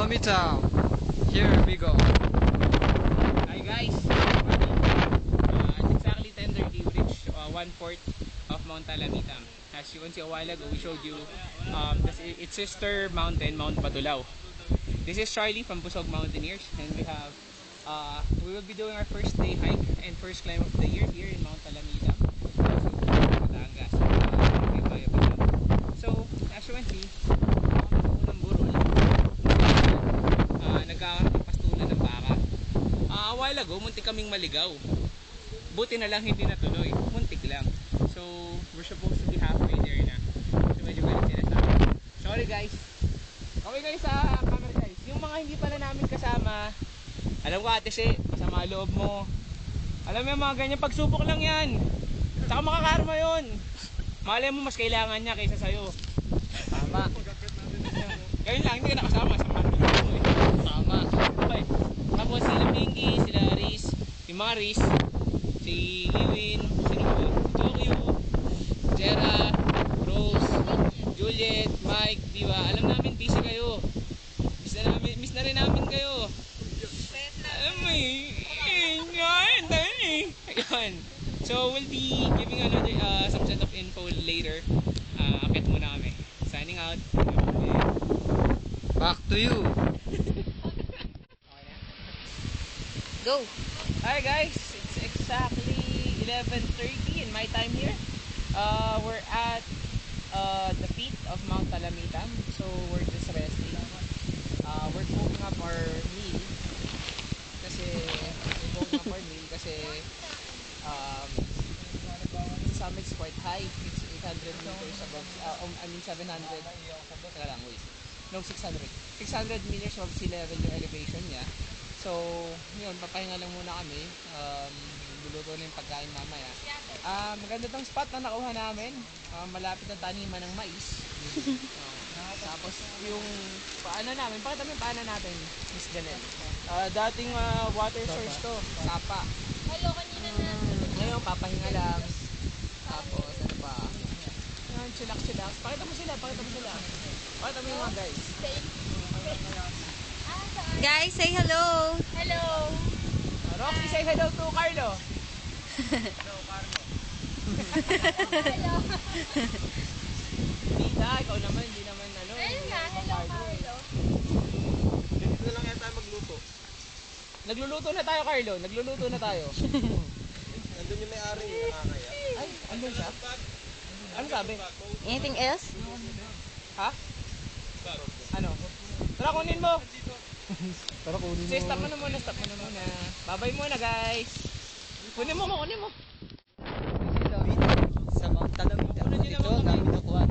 Talamita. Here we go. Hi guys, it's exactly 10:30. We reached 1/4 of Mount Talamita. As you can see a while ago, we showed you its sister mountain, Mount Batulao. This is Charlie from Busog Mountaineers, and we will be doing our first day hike and first climb of the year here in Mount Talamita. So, as you can see, unang burol, nagkakapastulan ng baka. A while ago, muntik kaming maligaw. Buti na lang hindi natuloy. Muntik lang. So, we're supposed to be halfway there na. So, medyo galit sila sa akin. Sorry guys. Okay guys sa camera guys. Yung mga hindi pala namin kasama, alam ko ate si, masama loob mo. Alam mo yung mga ganyan, pagsubok lang yan. Saka makakarma yun. Malay mo mas kailangan niya kaysa sa'yo. Tama. Ngayon lang, hindi ka nakasama sa mga loob mo eh. Tama. Okay. Tapos sila Mingy, sila Riz, si Maris, si Iwin, si Tokyo, Jera, Rose, Juliet, Mike, diba? Alam namin busy kayo. Miss na rin namin kayo. Alam mo eh. Ayun. So we'll be giving another some set of info later. Akit muna kami. Signing out. Back to you. Go! Hi guys, it's exactly 11:30 in my time here. We're at the feet of Mount Talamita, so we're just resting. We're cooking up our meal kasi the summit's quite high. It's 800 meters above, 700. Teka lang, wait. No, 600. 600 meters above sea level yung elevation niya. So, yun, papahinga lang muna kami. Luluto na yung pagkain mamaya. Maganda tong spot na nakuha namin. Malapit na taniman ng mais. Tapos yung paano namin, pakita mo yung paano natin, Miss Janelle. Dating water source to, sapa. Hello, kanina na. Ngayon, papahinga lang. Tapos, ano pa? Yan, chillax. Pakita mo sila. Pakita mo yung mga guys. Guys, say hello! Hello! Roxy, say hello to Carlo. Hello! Tita, ikaw naman, hindi naman ano. Ayun nga, hello Carlo. Ganito na lang yata magluto. Nagluluto na tayo, Carlo. Nandun yung may-ari, nakakaya. Ay, andun siya? Ano sabi? Anything else? Ha? Ano? Tara, kunin mo. Tara, kunin mo. Sige, stop mo na muna. Babay muna, guys. Kunin mo. Sa Mount Talamita. Dito namin nakuha.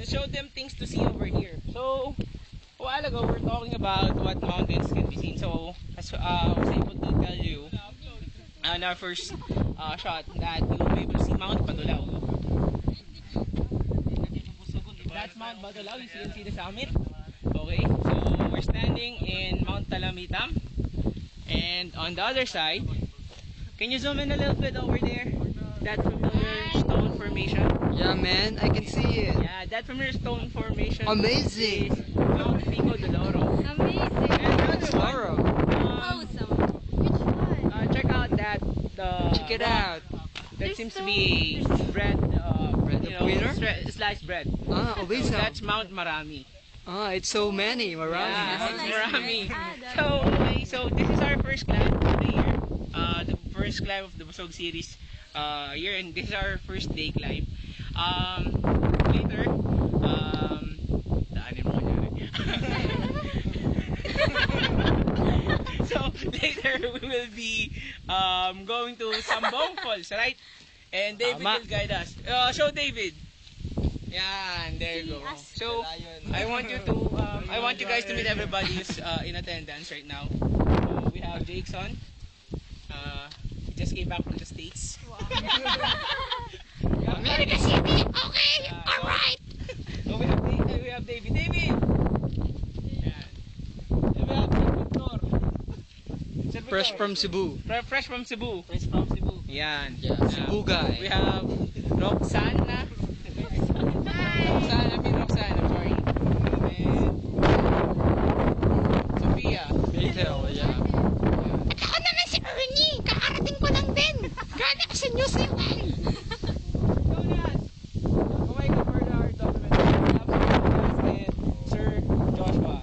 Show them things to see over here. So, a while ago, we're talking about what mountains can be seen. So, as I was able to tell you on our first shot that you will be able to see Mount Batulao. That's Mount Batulao. You can see the summit. Okay, so we're standing in Mount Talamita. And on the other side, can you zoom in a little bit over there? That familiar stone formation. Yeah, man, I can see it. Yeah, that familiar stone formation. Amazing. Is Mount Pico de Loro. Amazing! And the other Loro. Awesome! Which one? check out that. Check it out. That There's seems so to be bread. Bread of winter? Sliced bread. Ah, So obisa. that's Mount Marami. Ah, it's so many. Marami. Yeah, Sliced Marami. bread. So this is our first climb of the year. The first climb of the Busog series year, and this is our first day climb. Later, daanin mo kanyari. So later we will be going to Sambong Falls, right? And David Tama. will guide us. Show David. Yan, there you go. So, I want you guys to meet everybody who's in attendance right now. So, we have Jason. He just came back from the States. America City! Okay! Alright! So, we have David. David! Yan. And we have Victor. Sir Victor. Fresh from Cebu. Fresh from Cebu. Fresh from Cebu. Yan. Yeah, Cebu guy. We have Roxanne. Roxanne, I'm sorry. And Sophia. Retail, yeah. Ako naman si Ernie! Kakarating ko lang din! Gana ko sa New Zealand! Jonas! Kumain ka for our document. We have Sir Jonas and Sir Joshua.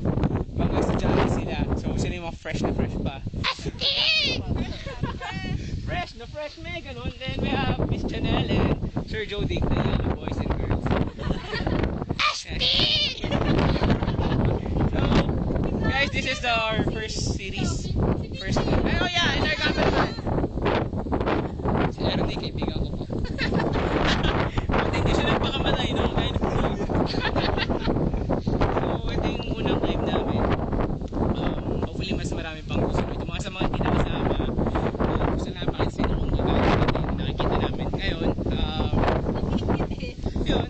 Mga estudyante sila. So sila yung mga fresh na fresh pa. Astig! Fresh na fresh may ganun. Then we have Miss Chanel and Sir Jody, the young boys and girls. Astig! So, guys, this is our first series. Oh yeah, and our cameraman. Si Ernie, kaibigan ko po. Buti hindi siya nagpakamatay nung kind of vlog. So, ito yung unang live namin. Hopefully, mas marami pang susunod. Yung mga sa mga hindi nakasama, gusto namin makita kung gagawin natin. Nakikita namin ngayon. Yun.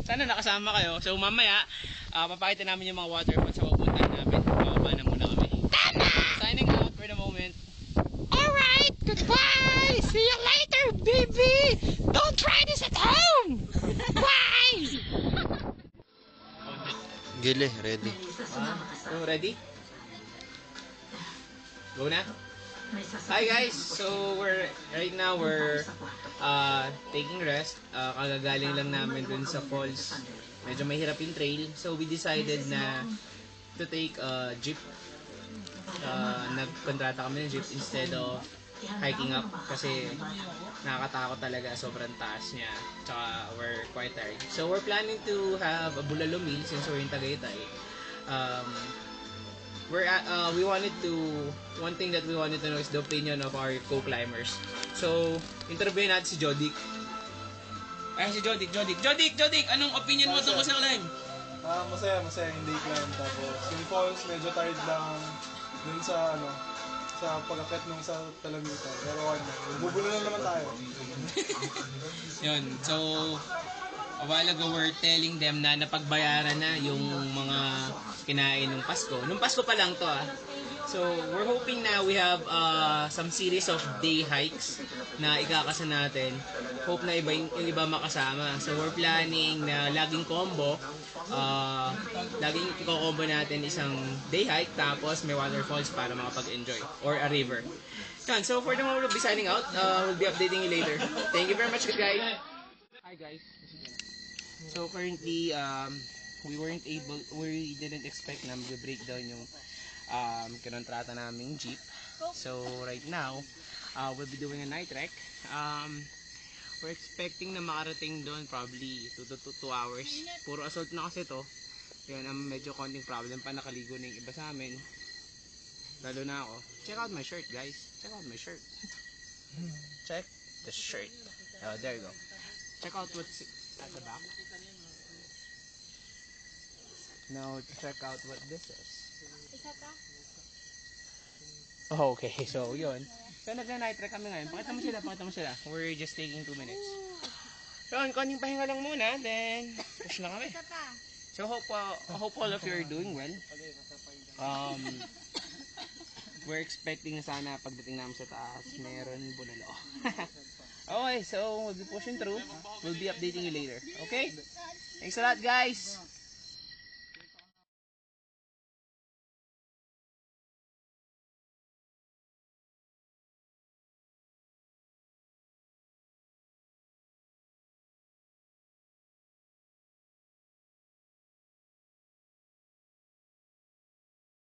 Sana nakasama kayo. So, mamaya, papakita namin yung mga waterfalls sa pupuntahan namin. Bababa na muna kami. Signing out for the moment. Alright! Goodbye! See you later, baby! Don't try this at home! Bye! Gili, ready. So, ready? Go na? Hi guys! So, right now we're taking rest. Kagagaling lang namin dun sa falls. Medyo mahirap yung trail. So, we decided na to take a jeep. Nagkontrata kami ng jeep instead of hiking up kasi nakakatakot talaga, sobrang taas niya, tsaka we're quite tired. So we're planning to have a bulalo meal since we're in Tagaytay. One thing that we wanted to know is the opinion of our co-climbers. So interviewin natin si Jodik. Si Jodik, anong opinion mo tungkol sa climb? Masaya yung day climb. Tapos yung falls, medyo tired lang dun sa sa pag-akit nung sa Talamitan. Pero bubulo na naman tayo. Yun, so a while ago we're telling them na napagbayaran na yung mga kinain nung Pasko. Nung Pasko pa lang to So we're hoping na we have some series of day hikes na ikakasa natin. Hope na yung iba makasama. So we're planning na laging combo. Laging i-combo natin isang day hike tapos may waterfalls para makapag-enjoy or a river. Yun, so for the moment we'll be signing out. We'll be updating you later. Thank you very much guys. Hi guys. So currently we didn't expect na mag-breakdown yung kinontrata naming jeep. So right now we'll be doing a night trek. We're expecting na makarating doon probably 2 to 2 hours. Puro assault na kasi to. Yun, medyo konting problem pa, nakaligo na yung iba sa amin. Lalo na ako. Check out my shirt guys. Check out my shirt. Check the shirt. Oh, there you go. Check out what's at the back. Now check out what this is. Oh, okay, so yun. So nag-night trek kami ngayon. Pakita mo sila. We're just taking 2 minutes. So, konting pahinga lang muna, then push na kami. So hope all of you are doing well. We're expecting na sana pagdating namin sa taas, meron bulalo. Okay, so we'll be pushing through. We'll be updating you later. Okay? Thanks a lot guys!